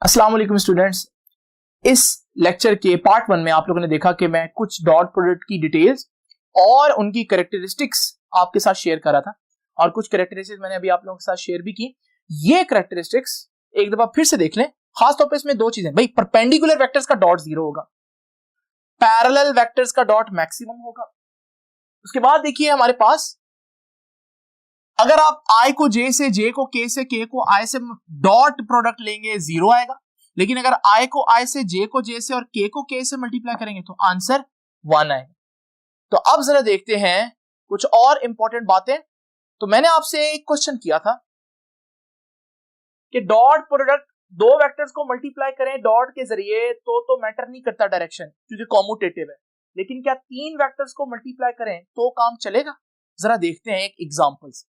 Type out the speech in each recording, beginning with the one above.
अस्सलाम वालेकुम स्टूडेंट्स। इस लेक्चर के पार्ट 1 में आप लोगों ने देखा कि मैं कुछ डॉट प्रोडक्ट की डिटेल्स और उनकी कैरेक्टरिस्टिक्स आपके साथ शेयर कर रहा था और कुछ कैरेक्टरिस्टिक्स मैंने अभी आप लोगों के साथ शेयर भी की। ये कैरेक्टरिस्टिक्स एक दफा फिर से देख लें। खास तौर पे इसमें दो चीजें, भाई परपेंडिकुलर वेक्टर्स का डॉट जीरो होगा, पैरेलल वेक्टर्स का डॉट मैक्सिमम होगा। उसके बाद देखिए हमारे पास अगर आप i को j से, j को k से, k को i से डॉट प्रोडक्ट लेंगे जीरो आएगा, लेकिन अगर i को i से, j को j से और k को k से मल्टीप्लाई करेंगे तो आंसर 1 आएगा। तो अब जरा देखते हैं कुछ और इंपॉर्टेंट बातें। तो मैंने आपसे एक क्वेश्चन किया था कि डॉट प्रोडक्ट दो वेक्टर्स को मल्टीप्लाई करें डॉट के जरिए तो मैटर नहीं करता डायरेक्शन, क्योंकि कॉम्यूटेटिव है, लेकिन क्या तीन वेक्टर्स को मल्टीप्लाई करें तो काम चलेगा? जरा देखते हैं एक एग्जांपल से।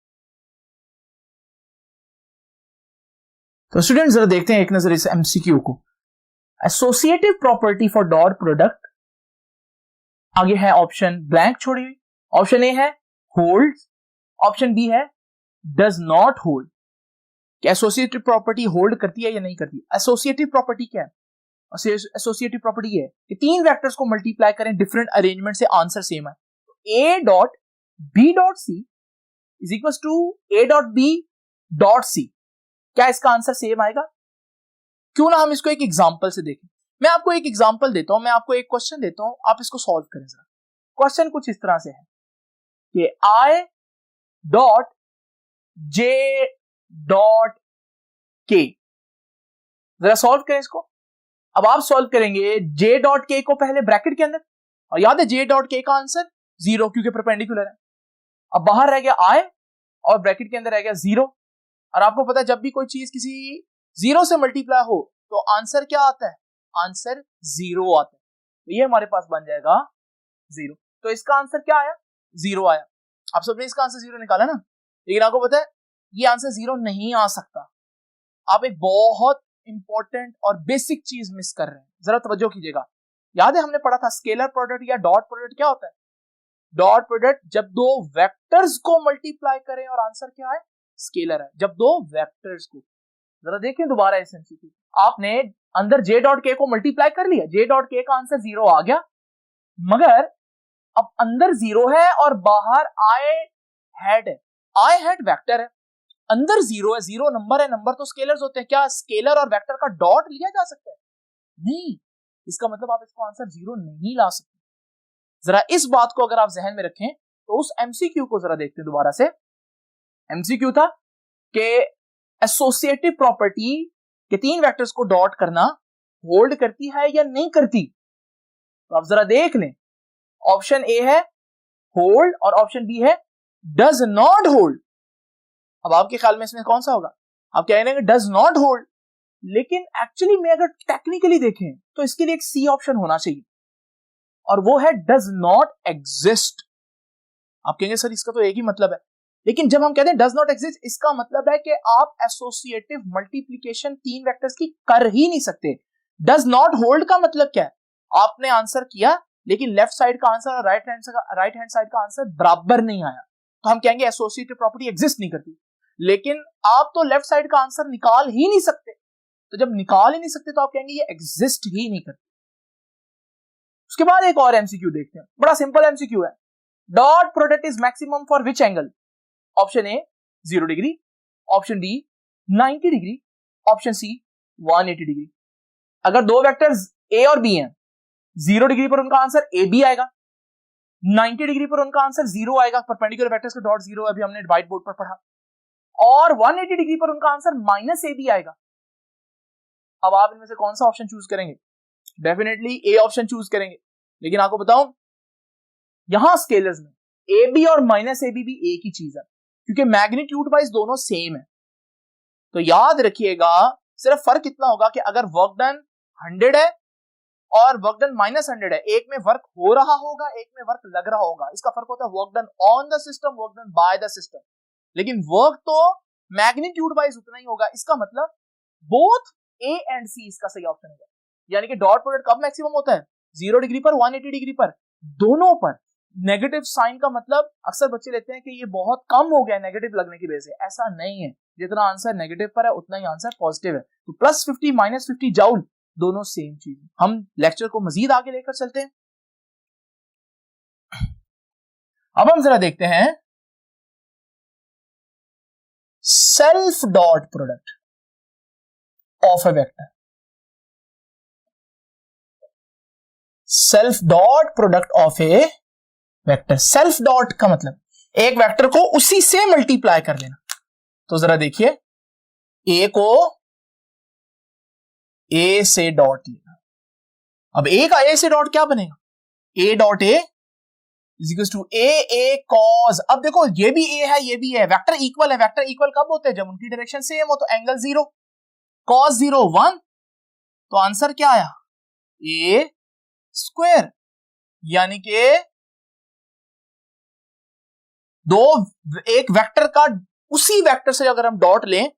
तो स्टूडेंट जरा देखते हैं एक नजर इस एमसीक्यू को। Associative property for dot product, आगे है ऑप्शन ब्लैंक छोड़ी हुई। ऑप्शन ए है होल्ड, ऑप्शन बी है डज नॉट होल्ड। क्या एसोसिएटिव प्रॉपर्टी होल्ड करती है या नहीं करती? एसोसिएटिव प्रॉपर्टी क्या है? एसोसिएटिव प्रॉपर्टी है कि तीन वेक्टर्स को मल्टीप्लाई करें डिफरेंट अरेंजमेंट से आंसर सेम है। A dot B dot C is equal to A dot B dot C. क्या इसका आंसर सेम आएगा? क्यों ना हम इसको एक एग्जांपल से देखें। मैं आपको एक एग्जांपल देता हूं, मैं आपको एक क्वेश्चन देता हूं, आप इसको सॉल्व करें जरा। क्वेश्चन कुछ इस तरह से है कि i dot j dot k, जरा सॉल्व करें इसको। अब आप सॉल्व करेंगे j डॉट k को पहले ब्रैकेट के अंदर, और याद है j डॉट k का आंसर जीरो, क्योंकि परपेंडिकुलर है। अब बाहर रह गया i और ब्रैकेट के अंदर रह गया जीरो। और आपको पता है जब भी कोई चीज किसी जीरो से मल्टीप्लाई हो तो आंसर क्या आता है? आंसर जीरो आता है। तो ये हमारे पास बन जाएगा जीरो। तो इसका आंसर क्या आया? जीरो आया। आप सबने इसका आंसर जीरो निकाला ना, लेकिन आपको पता है ये आंसर जीरो नहीं आ सकता। आप एक बहुत इंपॉर्टेंट और बेसिक चीज मिस कर रहे हैं, जरा तवज्जो कीजिएगा। याद है हमने पढ़ा था स्केलर प्रोडक्ट या डॉट प्रोडक्ट क्या होता है? डॉट प्रोडक्ट जब दो वेक्टर्स को मल्टीप्लाई करें और आंसर क्या है? स्केलर है। जब दो वेक्टर्स को, जरा देखें दोबारा इस एमसीक्यू, आपने अंदर j डॉट k को मल्टीप्लाई कर लिया, j डॉट k का आंसर जीरो आ गया, मगर अब अंदर जीरो है और बाहर i हैड है। i हैड वेक्टर है, अंदर जीरो है, जीरो नंबर है, नंबर तो स्केलर्स होते हैं। क्या स्केलर और वेक्टर का डॉट लिया जा सकता है? नहीं। इसका मतलब आप इसको आंसर जीरो नहीं ला सकते। जरा इस बात को अगर आप जहन में रखें तो उस एमसीक्यू को जरा देखते हैं दोबारा से। एमसीक्यू था कि एसोसिएटिव प्रॉपर्टी के तीन वेक्टर्स को डॉट करना होल्ड करती है या नहीं करती? तो आप जरा देख लें, ऑप्शन ए है होल्ड और ऑप्शन बी है डज नॉट होल्ड। अब आपके ख्याल में इसमें कौन सा होगा? आप कह रहे हैं कि डज नॉट होल्ड, लेकिन एक्चुअली में अगर टेक्निकली देखें तो इसके लिए एक सी ऑप्शन होना चाहिए, और वो है डज नॉट एग्जिस्ट। आप कहेंगे सर इसका तो एक ही मतलब है, लेकिन जब हम कहते हैं डज नॉट एग्जिस्ट, इसका मतलब है कि आप एसोसिएटिव मल्टीप्लिकेशन तीन वेक्टर्स की कर ही नहीं सकते। डज नॉट होल्ड का मतलब क्या है? आपने आंसर किया लेकिन लेफ्ट साइड का आंसर और राइट हैंड साइड का आंसर बराबर नहीं आया, तो हम कहेंगे एसोसिएटिव प्रॉपर्टी एग्जिस्ट नहीं करती। लेकिन आप तो लेफ्ट साइड का आंसर निकाल ही नहीं सकते, तो जब निकाल ही नहीं सकते तो आप कहेंगे ये एग्जिस्ट ही नहीं करती। उसके बाद एक और एमसीक्यू देखते हैं, बड़ा सिंपल एमसीक्यू है। Dot product is maximum for which angle? Option A 0 degree, option B 90 degree, option C 180 degree. अगर दो वेक्टर्स ए और बी हैं, 0 डिग्री पर उनका आंसर ए बी आएगा, 90 डिग्री पर उनका आंसर जीरो आएगा, परपेंडिकुलर वेक्टर्स का डॉट जीरो है, अभी हमने व्हाइट बोर्ड पर पढ़ा, और 180 डिग्री पर उनका आंसर माइनस ए बी आएगा। अब आप इनमें से कौन सा ऑप्शन चूज करेंगे? डेफिनेटली ए ऑप्शन चूज करेंगे, लेकिन आपको बताऊं यहां स्केलर्स में ए बी और माइनस ए बी भी एक ही चीज है, क्योंकि मैग्नीट्यूड वाइज दोनों सेम है। तो याद रखिएगा सिर्फ फर्क इतना होगा कि अगर वर्क डन 100 है और वर्क डन -100 है, एक में वर्क हो रहा होगा, एक में वर्क लग रहा होगा। इसका फर्क होता है work done on the system, work done by the system, लेकिन वर्क तो मैग्नीट्यूड वाइज उतना ही होगा। इसका मतलब बोथ ए एंड सी इसका सही ऑप्शन होगा। यानी कि डॉट प्रोडक्ट कब मैक्सिमम होता है? 0 डिग्री पर, 180 डिग्री पर, दोनों पर। नेगेटिव साइन का मतलब अक्सर बच्चे लेते हैं कि ये बहुत कम हो गया नेगेटिव लगने की वजह से, ऐसा नहीं है। जितना आंसर नेगेटिव पर है उतना ही आंसर पॉजिटिव है। तो +50 -50 जूल दोनों सेम चीज। हम लेक्चर को मजीद आगे लेकर चलते हैं। अब हम जरा देखते हैं self dot product of A vector. Self dot product of A vector. Self dot का मतलब एक वेक्टर को उसी से मल्टीप्लाई कर लेना। तो जरा देखिए, ए को ए से डॉट लेना। अब ए का ए से डॉट क्या बनेगा? A dot A is equal to A cos. अब देखो ये भी ए है ये भी है, वेक्टर इक्वल है। वेक्टर इक्वल कब होते हैं? जब उनकी डायरेक्शन सेम हो। तो एंगल 0, कॉस 0 1, तो आंसर क्या आया? ए स्क्वायर। यानी कि एक वेक्टर का उसी वेक्टर से अगर हम डॉट लें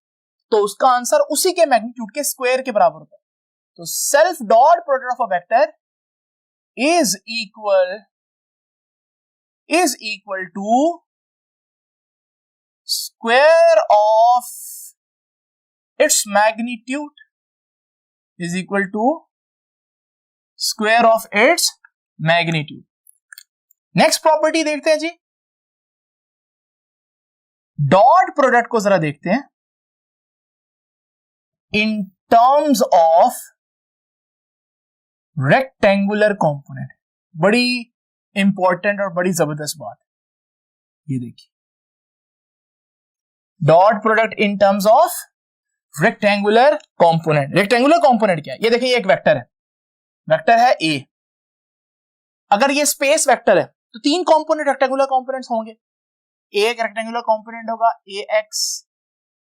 तो उसका आंसर उसी के मैग्नीट्यूड के स्क्वायर के बराबर होता है। तो self dot product of a vector is equal to square of its magnitude is equal to square of its magnitude. Next property देखते हैं जी, डॉट प्रोडक्ट को जरा देखते हैं in terms of rectangular component. बड़ी इंपॉर्टेंट और बड़ी जबरदस्त बात है। ये देखिए, dot product in terms of rectangular component. Rectangular component क्या है? ये देखिए, एक वेक्टर है, वेक्टर है ए। अगर ये स्पेस वेक्टर है तो 3 कंपोनेंट रेक्टेंगुलर कंपोनेंट्स होंगे। एक रेक्टेंगुलर कंपोनेंट होगा ए एक्स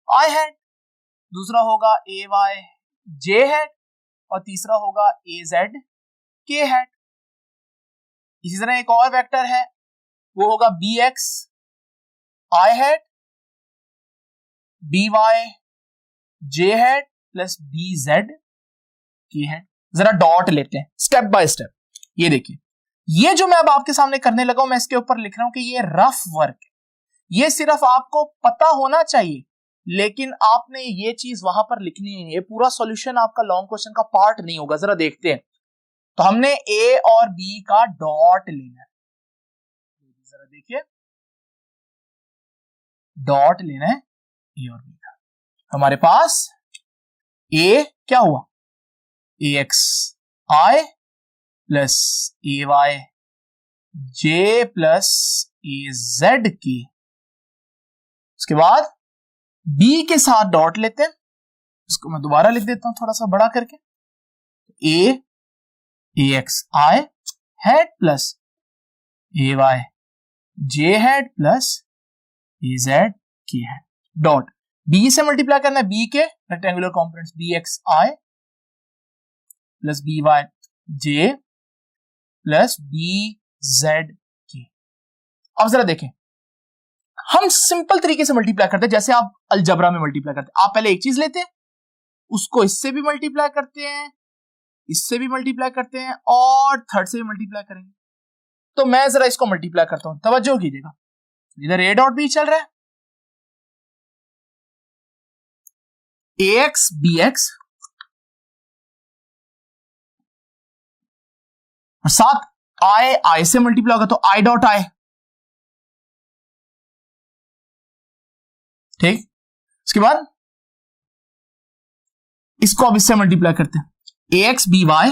आई हैट, दूसरा होगा ए वाई जे हैट, और तीसरा होगा ए जेड के हैट। इसी तरह एक और वेक्टर है, वो होगा बी एक्स आई हैट बी वाई जे हैट प्लस बी जेड के हैट। जरा डॉट लेते हैं स्टेप बाय स्टेप। ये देखिए, ये जो मैं अब आपके सामने करने लगा हूं, मैं इसके ऊपर लिख रहा हूं कि ये रफ वर्क है। ये सिर्फ आपको पता होना चाहिए, लेकिन आपने ये चीज वहां पर लिखनी है। ये पूरा सॉल्यूशन आपका लॉन्ग क्वेश्चन का पार्ट नहीं होगा। जरा देखते हैं। तो हमने ए और बी का डॉट लेना है। जरा देखिए, डॉट लेना है ए और बी का। हमारे पास ए क्या हुआ? ए x I plus a Y J plus a Z के। उसके बाद बी के साथ डॉट लेते हैं। इसको मैं दोबारा लिख देता हूं थोड़ा सा बड़ा करके। ए x I hat plus a Y J hat plus a Z के हैट। डॉट बी से मल्टीप्लाई करना है बी के रेक्टेंगुलर कंपोनेंट्स, बी एक्स आई प्लस बी वाई जे प्लस बी जेड के। अब जरा देखें, हम सिंपल तरीके से मल्टीप्लाई करते हैं, जैसे आप अलजबरा में मल्टीप्लाई करते हैं। आप पहले एक चीज लेते हैं, उसको इससे भी मल्टीप्लाई करते हैं, इससे भी मल्टीप्लाई करते हैं, और थर्ड से भी मल्टीप्लाई करेंगे। तो मैं जरा इसको मल्टीप्लाई करता हूं, तवज्जो कीजिएगा। इधर ए डॉट बी चल रहा है, ए एक्स बी एक्स, और साथ आई से मल्टीप्लाई होगा तो आई डॉट आई। ठीक, उसके बाद इसको अब इससे मल्टीप्लाई करते हैं, ए एक्स बी वाई,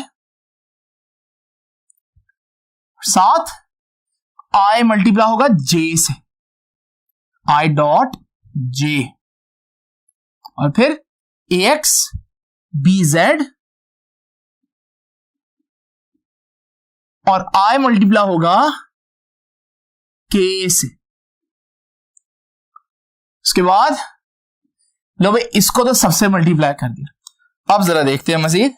साथ आई मल्टीप्लाई होगा जे से, आई डॉट जे, और फिर ए एक्स बी जेड, और आई मल्टीप्लाई होगा के से। उसके बाद लो भाई, इसको तो सबसे मल्टीप्लाई कर दिया। अब जरा देखते हैं मजीद।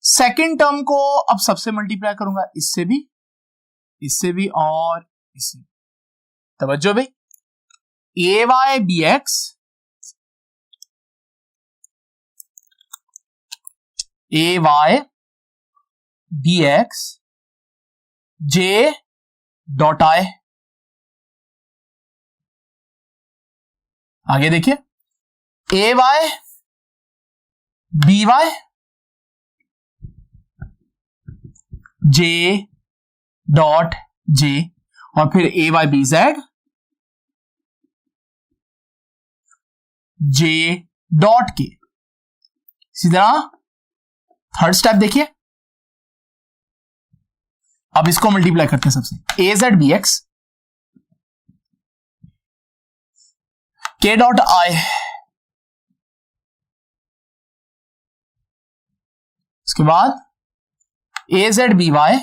सेकंड टर्म को अब सबसे मल्टीप्लाई करूंगा, इससे भी, इससे भी, और इससे। तवज्जो भाई, A Y B X, A Y B X J dot I. आगे देखिए A Y B Y J dot J और फिर A Y B Z J dot K. इसी तरह थर्ड स्टेप देखिए, अब इसको मल्टीप्लाई करते हैं सबसे, ए जेड बी एक्स के डॉट आई, इसके बाद ए जेड बी वाई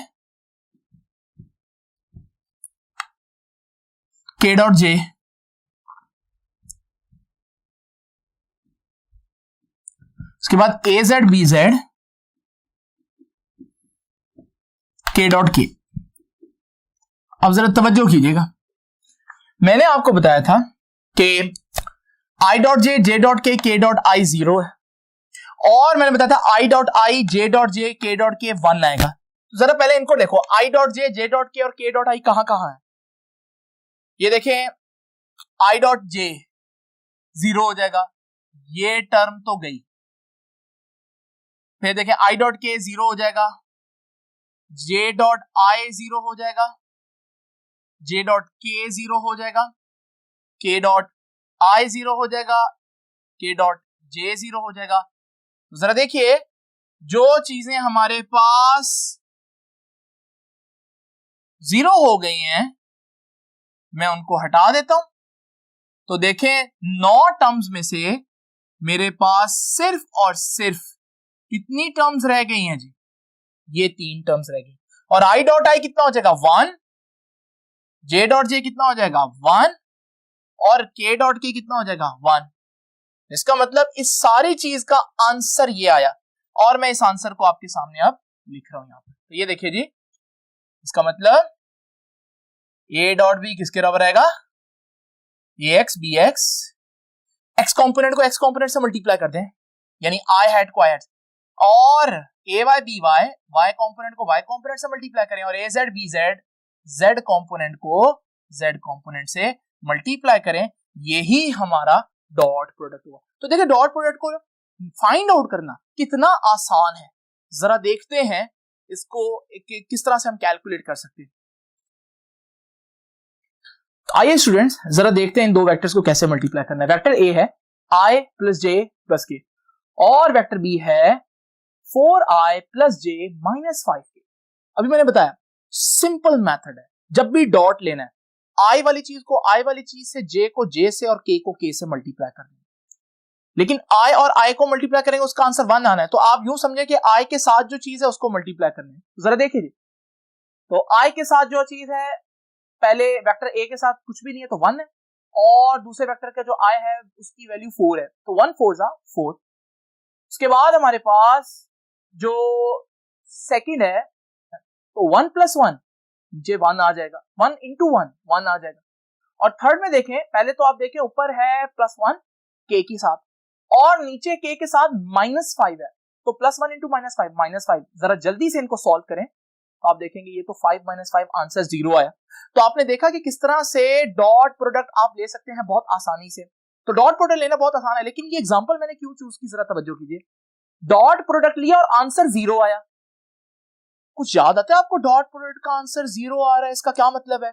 के डॉट जे, उसके बाद ए जेड बी जेड के डॉट के। अब जरा तवज्जो कीजिएगा, मैंने आपको बताया था कि आई डॉट जे डॉट के डॉट आई 0 है, और मैंने बताया था I dot I J dot जे के डॉट के 1 आएगा। तो जरा पहले इनको देखो, आई डॉट जे डॉट के और के डॉट आई कहां कहां है। ये देखें आई डॉट जे 0 हो जाएगा, ये टर्म तो गई। फिर देखें आई डॉट के 0 हो जाएगा, जे डॉट आई 0 हो जाएगा, जे डॉट के 0 हो जाएगा, के डॉट आई 0 हो जाएगा, के डॉट जे 0 हो जाएगा। तो जरा देखिए जो चीजें हमारे पास 0 हो गई हैं मैं उनको हटा देता हूं। तो देखें 9 टर्म्स में से मेरे पास सिर्फ और सिर्फ कितनी टर्म्स रह गई हैं जी, ये 3 टर्म्स रह गई। और आई डॉट आई कितना हो जाएगा 1, जे डॉट जे कितना हो जाएगा 1 और के डॉट के कितना हो जाएगा 1। इसका मतलब इस सारी चीज का आंसर ये आया, और मैं इस आंसर को आपके सामने अब लिख रहा हूं यहां पर। तो ये देखिए जी, इसका मतलब ए डॉट बी किसके बराबर आएगा, A x B X, X component को एक्स कॉम्पोनेंट से मल्टीप्लाई कर दें, यानी आई हैड को आई हैड, और A Y B Y, Y component को वाई कॉम्पोनेंट से मल्टीप्लाई करें, और A Z B Z, Z component को जेड कॉम्पोनेंट से मल्टीप्लाई करें, यही हमारा डॉट प्रोडक्ट हुआ। तो देखिए डॉट प्रोडक्ट को फाइंड आउट करना कितना आसान है, जरा देखते हैं इसको किस तरह से हम कैलकुलेट कर सकते हैं। आइए स्टूडेंट्स जरा देखते हैं इन दो वेक्टर्स को कैसे मल्टीप्लाई करना है। वेक्टर ए है i प्लस जे प्लस के, और वेक्टर बी है 4i प्लस जे माइनस 5k। अभी मैंने बताया सिंपल मेथड है, जब भी डॉट लेना है i वाली चीज को i वाली चीज से, j को j से और k को k से मल्टीप्लाई करना है। लेकिन i और i को मल्टीप्लाई करेंगे उसका आंसर 1 आना है, तो आप यूं समझे कि i के साथ जो चीज है उसको मल्टीप्लाई करना है। जरा देखिए, तो i के साथ जो चीज है, पहले वेक्टर a के साथ कुछ भी नहीं है तो 1 है, और दूसरे वेक्टर का जो i है उसकी वैल्यू 4 है, तो 1 4 4। उसके बाद हमारे पास जो सेकंड है तो 1 प्लस 1 नीचे 1 आ जाएगा, 1 इंटू 1 आ जाएगा। और थर्ड में देखें, पहले तो आप देखें ऊपर है प्लस 1 k के साथ, और नीचे k के साथ माइनस 5 है, तो प्लस 1 इंटू माइनस 5। जरा जल्दी से इनको सॉल्व करें तो आप देखेंगे ये तो 5 माइनस 5 आंसर 0 आया। तो आपने देखा कि किस तरह से डॉट प्रोडक्ट आप ले सकते हैं बहुत आसानी से। तो डॉट प्रोडक्ट लेना बहुत आसान है, लेकिन ये एग्जांपल मैंने क्यों चूज की, जरा तवज्जो कीजिए। डॉट प्रोडक्ट लिया और आंसर 0 आया, कुछ याद आता है आपको डॉट प्रोडक्ट का आंसर 0 आ रहा है, इसका क्या मतलब है?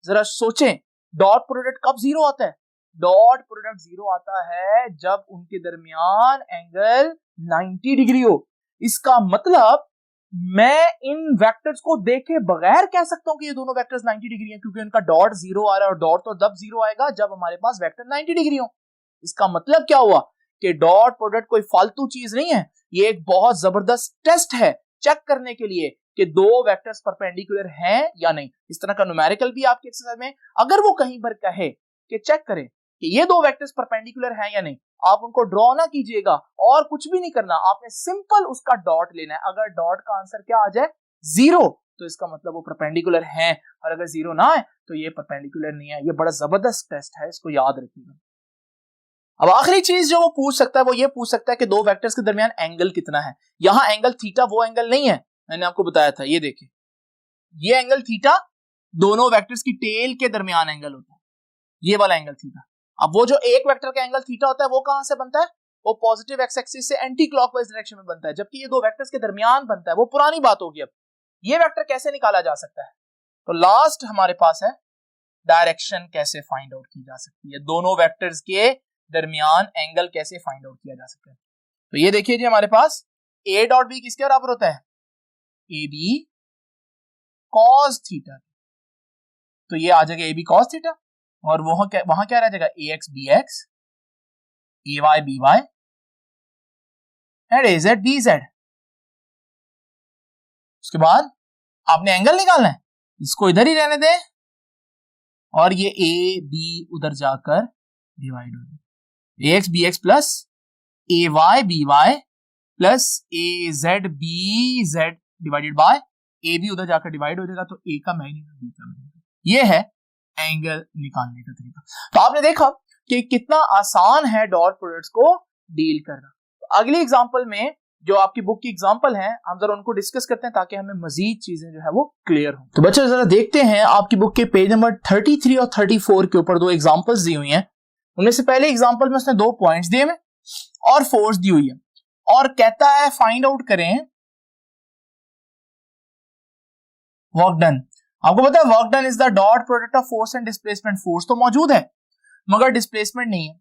जरा सोचें, डॉट प्रोडक्ट कब 0 आता है? डॉट प्रोडक्ट 0 आता है जब उनके दरमियान एंगल 90 डिग्री हो। इसका मतलब मैं इन वेक्टर्स को देखे बगैर कह सकता हूं कि ये दोनों वेक्टर्स 90 डिग्री हैं, क्योंकि उनका डॉट 0 आ रहा है, और डॉट तो तब 0 आएगा जब हमारे पास वेक्टर 90 डिग्री हो। इसका मतलब क्या हुआ कि डॉट प्रोडक्ट कोई फालतू चीज नहीं है, ये एक बहुत जबरदस्त टेस्ट है चेक करने के लिए कि दो वेक्टर्स परपेंडिकुलर हैं या नहीं। इस तरह का न्यूमेरिकल भी आपके एक्सरसाइज में अगर वो कहीं पर कहे कि चेक करें कि ये दो वेक्टर्स परपेंडिकुलर हैं या नहीं, आप उनको ड्रॉ ना कीजिएगा और कुछ भी नहीं करना, आपने सिंपल उसका डॉट लेना है। अगर डॉट का आंसर क्या आ जाए 0, तो इसका मतलब वो परपेंडिकुलर हैं, और अगर 0 ना आए तो ये परपेंडिकुलर नहीं है। ये बड़ा जबरदस्त टेस्ट है, इसको याद रखिएगा। अब आखिरी चीज जो वो पूछ सकता है वो ये पूछ सकता है कि दो वेक्टर्स के दरमियान एंगल कितना है। यहां एंगल थीटा वो एंगल नहीं है, मैंने आपको बताया था। ये देखिए, ये एंगल थीटा दोनों वेक्टर्स की टेल के दरमियान एंगल होता है, ये वाला एंगल थीटा। अब वो जो एक वेक्टर का एंगल थीटा होता है वो कहां से बनता है, वो पॉजिटिव एक्स एक्सिस से एंटी क्लॉकवाइज डायरेक्शन में बनता है, जबकि ये दो वेक्टर्स के दरमियान बनता है, वो पुरानी बात होगी। अब ये वेक्टर कैसे निकाला जा सकता है, तो लास्ट हमारे पास है डायरेक्शन कैसे फाइंड आउट की जा सकती है, दोनों वेक्टर्स के दरमियान एंगल कैसे फाइंड आउट किया जा सकता है। तो ये देखिए जी, हमारे पास a डॉट बी किसके बराबर होता है, ए बी कॉस थीटा। तो ये आ जाएगा ए बी कॉस थीटा, और वहां क्या रह जाएगा, A x B X, A Y B Y and A Z B Z. उसके बाद आपने एंगल निकालना है, इसको इधर ही रहने दें, और ये ए बी उधर जाकर डिवाइड हो जाए, a x B x plus a Y B y plus a Z B z divided by a b उधर जाकर डिवाइड हो जाएगा, तो ए का मैग्नीट्यूड बी का मैग्नीट्यूड। ये है एंगल निकालने का तरीका। तो आपने देखा कि कितना आसान है डॉट प्रोडक्ट्स को डील करना। तो अगली एग्जांपल में जो आपकी बुक की एग्जांपल है, हम जरा उनको डिस्कस करते हैं ताकि हमें मजीद चीजें जो है वो क्लियर हो। तो बच्चों जरा देखते हैं आपकी बुक के पेज नंबर 33 और 34 के ऊपर दो एग्जांपल्स दी हुई हैं। उनमें से पहले एग्जांपल में उसने 2 पॉइंट्स दिए हैं और फोर्स दी हुई है, और कहता है फाइंड आउट करें वर्क डन। आपको पता है work done is the dot product of force and displacement. Force तो मौजूद है मगर डिस्प्लेसमेंट नहीं है।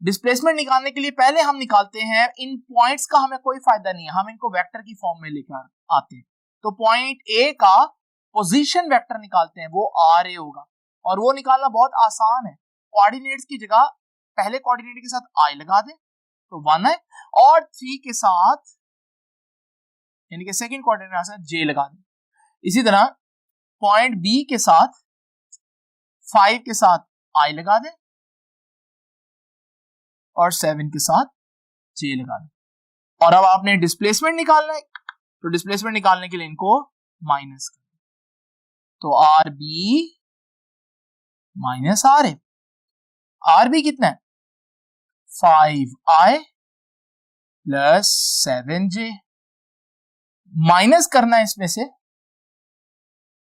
डिस्प्लेसमेंट निकालने के लिए पहले हम निकालते हैं, इन पॉइंट्स का हमें कोई फायदा नहीं है, हम इनको वेक्टर की फॉर्म में लेकर आते हैं। तो पॉइंट ए का पोजीशन वेक्टर निकालते हैं, वो आर ए होगा, और वो निकालना बहुत आसान है। कोऑर्डिनेट्स की जगह पहले कोऑर्डिनेट के साथ आई लगा दें तो 1 है, और 3 के साथ यानी कि सेकंड कोऑर्डिनेट के साथ जे लगा दें। इसी तरह पॉइंट बी के साथ 5 के साथ आई लगा दें और 7 के साथ जे लगा दें। और अब आपने डिस्प्लेसमेंट निकालना है, तो डिस्प्लेसमेंट निकालने के लिए इनको माइनस कर, तो R B minus R A. R B कितना है, 5i प्लस 7j, माइनस करना है इसमें से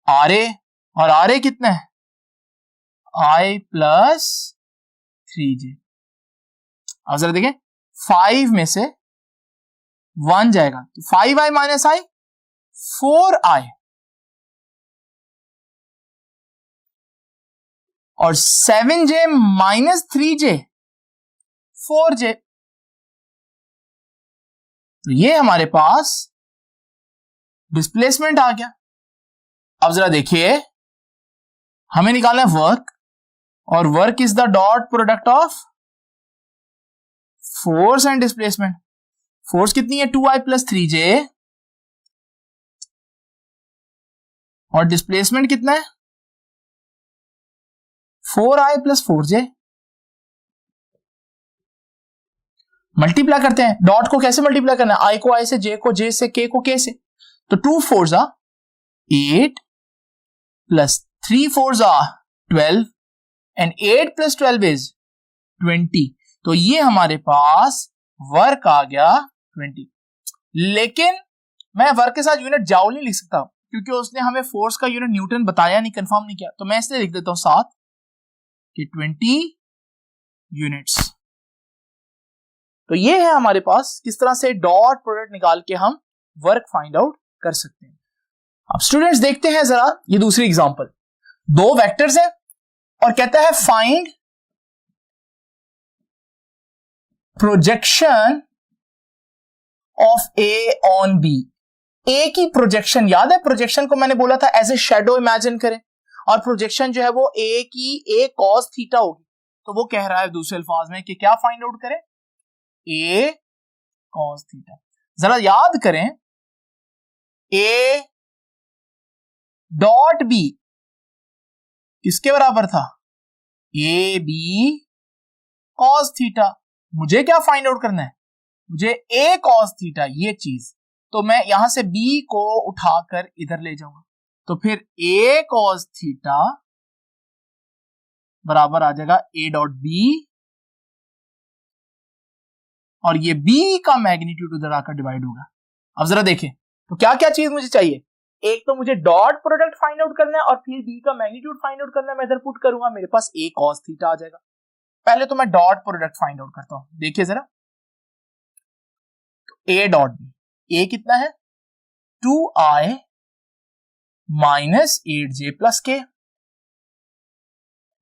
आर ए, और आर ए कितना है, i प्लस 3j। अब जरा देखें, 5 में से 1 जाएगा तो 5i माइनस i 4i, और 7j माइनस 3j 4j। तो ये हमारे पास डिस्प्लेसमेंट आ गया। अब जरा देखिए, हमें निकालना है वर्क, और work is the dot product of force and displacement. Force कितनी है, 2i प्लस 3j, और डिस्प्लेसमेंट कितना है, 4i प्लस 4j। मल्टीप्लाई करते हैं, डॉट को कैसे मल्टीप्लाई करना है, i को i से, j को j से, k को k से। तो 2 4s are 8 plus 3 4s are 12 and 8 plus 12 is 20। तो ये हमारे पास वर्क आ गया 20। लेकिन मैं वर्क के साथ यूनिट जाउल नहीं लिख सकता क्योंकि उसने हमें फोर्स का यूनिट न्यूटन बताया नहीं, कंफर्म नहीं किया, तो मैं इसलिए लिख देता हूं साथ कि 20 यूनिट्स। तो ये है हमारे पास किस तरह से डॉट प्रोडक्ट निकाल के हम वर्क फाइंड आउट कर सकते हैं। अब स्टूडेंट्स देखते हैं जरा ये दूसरी एग्जांपल। 2 वेक्टर्स है और कहता है find projection of a on b. A की प्रोजेक्शन, याद है प्रोजेक्शन को मैंने बोला था एज ए शैडो इमेजिन करें, और प्रोजेक्शन जो है वो ए की ए कॉस थीटा होगी। तो वो कह रहा है दूसरे अल्फाज में कि क्या फाइंड आउट करें, ए कॉस थीटा। जरा याद करें, ए डॉट बी किसके बराबर था, ए बी कॉस थीटा। मुझे क्या फाइंड आउट करना है, मुझे ए कॉस थीटा, ये चीज। तो मैं यहां से बी को उठाकर इधर ले जाऊंगा, तो फिर ए कॉस थीटा बराबर आ जाएगा ए डॉट बी, और ये बी का मैग्नीट्यूड उधर आकर डिवाइड होगा। अब जरा देखें, तो क्या क्या चीज मुझे चाहिए, एक तो मुझे डॉट प्रोडक्ट फाइंड आउट करना है और फिर बी का मैग्नीट्यूड फाइंड आउट करना है। मैं इधर पुट करूंगा, मेरे पास a cos थीटा आ जाएगा। पहले तो मैं डॉट प्रोडक्ट फाइंड आउट करता हूं, देखिए जरा। a डॉट बी, a कितना है 2i minus 8j plus k,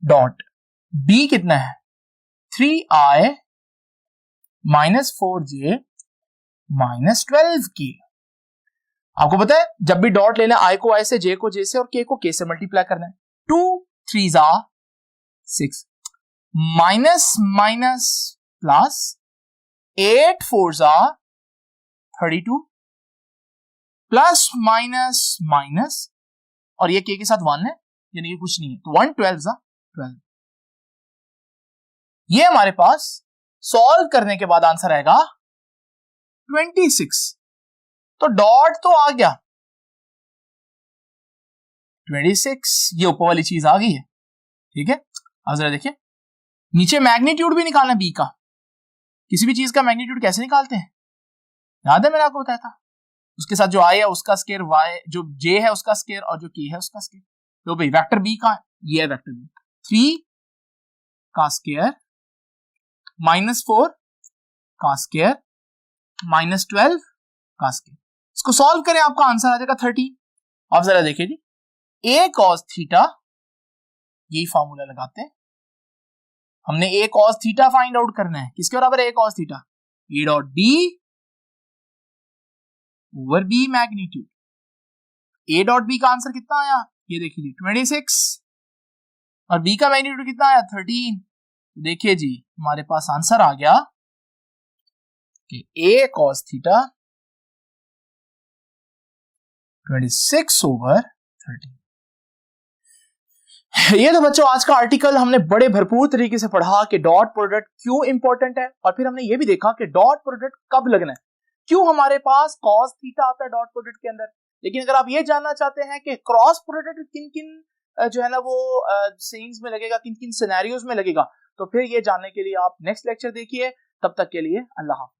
dot b कितना है 3i minus 4j minus 12k। आपको पता है जब भी डॉट लेना i को i से, j को j से और k को k से मल्टीप्लाई करना है। 2 3s are 6 minus minus plus 8 4s are 32 plus minus minus और ये k के साथ 1 है यानी कि कुछ नहीं है, तो 1 12s are 12। ये हमारे पास सॉल्व करने के बाद आंसर आएगा 26। तो डॉट तो आ गया 26, ये ऊपर वाली चीज आ गई है, ठीक है। अब जरा देखिए नीचे मैग्नीट्यूड भी निकालना बी का। किसी भी चीज का मैग्नीट्यूड कैसे निकालते हैं, याद है मैंने आपको बताया था। उसके साथ जो आई है उसका स्केयर, वाई जो जे है उसका स्केयर और जो के है उसका स्केयर। तो भाई वेक्टर बी का ये है वेक्टर बी, 3 का स्केयर माइनस 4 का स्केयर माइनस 12 का स्केयर। इसको सॉल्व करें आपका आंसर आ जाएगा 30। अब जरा देखिए जी, a cos थीटा, यही फॉर्मूला लगाते हैं। हमने a cos theta find out करना है, किसके बराबर है a cos theta, a dot b over b magnitude. a dot b का आंसर कितना आया, ये देखिए जी 26 और b का मैग्नीट्यूड कितना आया 13। देखिए जी हमारे पास आंसर आ गया कि a cos थीटा 26 ओवर 13। ये तो बच्चों आज का आर्टिकल हमने बड़े भरपूर तरीके से पढ़ा कि डॉट प्रोडक्ट क्यों इंपॉर्टेंट है, और फिर हमने ये भी देखा कि डॉट प्रोडक्ट कब लगना है, क्यों हमारे पास cos थीटा आता है डॉट प्रोडक्ट के अंदर। लेकिन अगर आप ये जानना चाहते हैं कि क्रॉस प्रोडक्ट किन किन जो है ना वो सीन्स में लगेगा, किन किन सिनेरियोज में लगेगा, तो फिर ये जानने के लिए आप नेक्स्ट लेक्चर देखिए। तब तक के लिए अल्लाह हाफ़िज़।